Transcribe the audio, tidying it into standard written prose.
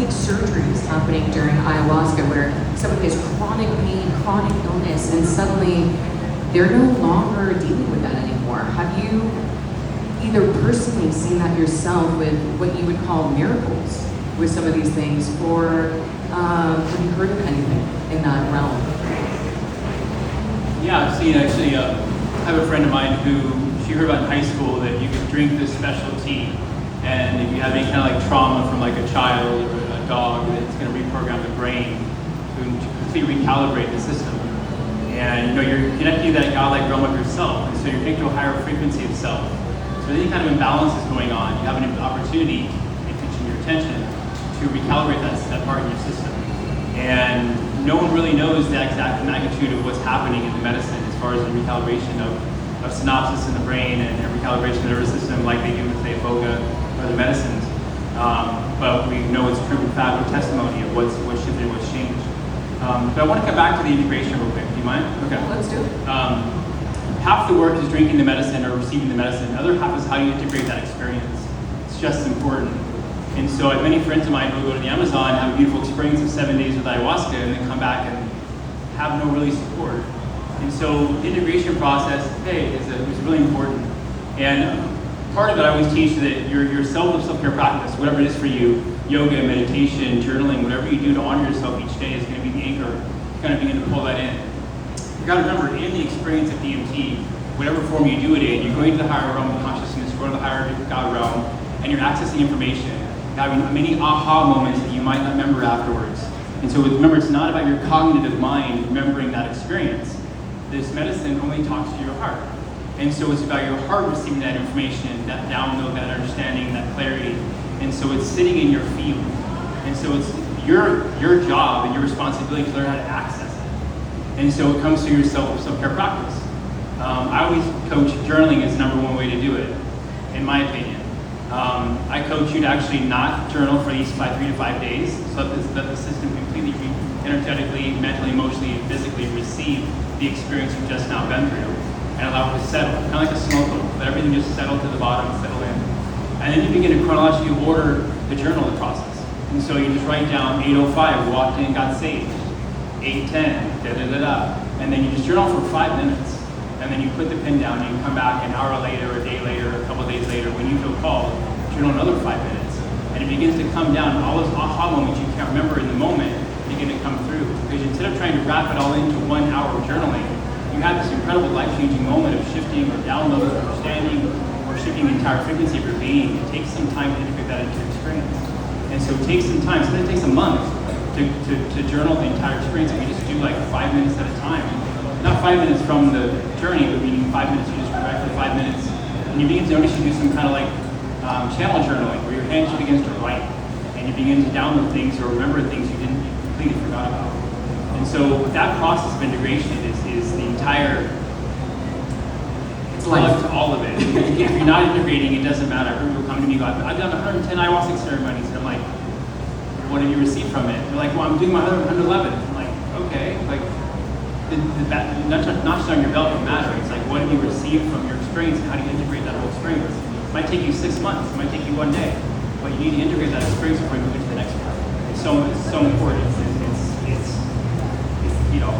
cosmetic surgeries happening during ayahuasca where somebody has chronic pain, chronic illness, and suddenly they're no longer dealing with that anymore. Have you either personally seen that yourself with what you would call miracles with some of these things, or have you heard of anything in that realm? Yeah, I've seen actually, I have a friend of mine who, she heard about in high school that you could drink this special tea, and if you have any kind of like trauma from like a child or a dog, it's going to reprogram the brain to completely recalibrate the system. And you know, you're connecting to that godlike realm of yourself, and so you're connected to a higher frequency of self. So any kind of imbalance is going on, you have an opportunity, if it's in your attention, to recalibrate that part in your system. And no one really knows the exact magnitude of what's happening in the medicine as far as the recalibration of synapses in the brain and recalibration of the nervous system like they do with, say, Boga or the medicines. But we know it's proven fact with testimony of what's shifted and what's changed. But I want to come back to the integration real quick. Do you mind? Okay. Let's do it. Half the work is drinking the medicine or receiving the medicine. The other half is how you integrate that experience. It's just as important. And so I have many friends of mine who go to the Amazon, have a beautiful experience of 7 days with ayahuasca, and then come back and have no really support. And so the integration process, is really important. And part of it I always teach that your self-care practice, whatever it is for you, yoga, meditation, journaling, whatever you do to honor yourself each day is going to be the anchor. You're going to begin to pull that in. You got to remember, in the experience of DMT, whatever form you do it in, you're going to the higher realm of consciousness, going to the higher God realm, and you're accessing information, having many aha moments that you might not remember afterwards. And so remember, it's not about your cognitive mind remembering that experience. This medicine only talks to your heart. And so it's about your heart receiving that information, that download, that understanding, that clarity. And so it's sitting in your field. And so it's your job and your responsibility to learn how to access it. And so it comes to your self-care practice. I always coach journaling is the #1 way to do it, in my opinion. I coach you to actually not journal for at least 3 to 5 days, so that the system completely, energetically, mentally, emotionally, and physically receive the experience you've just now been through, and allow it to settle, kind of like a smoke boat. Let everything just settle to the bottom, settle in. And then you begin to chronologically order the journaling process. And so you just write down 8:05, walked in, got saved. 8:10, da-da-da-da. And then you just journal for 5 minutes. And then you put the pen down and you come back an hour later, a day later, a couple days later, when you feel called, journal another 5 minutes. And it begins to come down. All those aha moments you can't remember in the moment begin to come through. Because instead of trying to wrap it all into 1 hour of journaling, you have this incredible life-changing moment of shifting or download or understanding or shifting the entire frequency of your being. It takes some time to integrate that into your experience. And so it takes some time. Sometimes it takes a month to journal the entire experience. And you just do like 5 minutes at a time. Not 5 minutes from the journey, but meaning 5 minutes, you just go back for 5 minutes. And you begin to notice you do some kind of like channel journaling, where your hand just begins to write. And you begin to download things or remember things you didn't completely forgot about. And so that process of integration is the entire plug to all of it. If you're not integrating, it doesn't matter. People come to me and go, I've done 110 ayahuasca ceremonies. And I'm like, what have you received from it? They're like, well, I'm doing my 111. I'm like, okay. Like, not just on your belt, it matters. It's like, what have you received from your experience and how do you integrate that whole experience? It might take you 6 months, it might take you 1 day, but you need to integrate that experience before you move into the next part. It's so important. It's you know,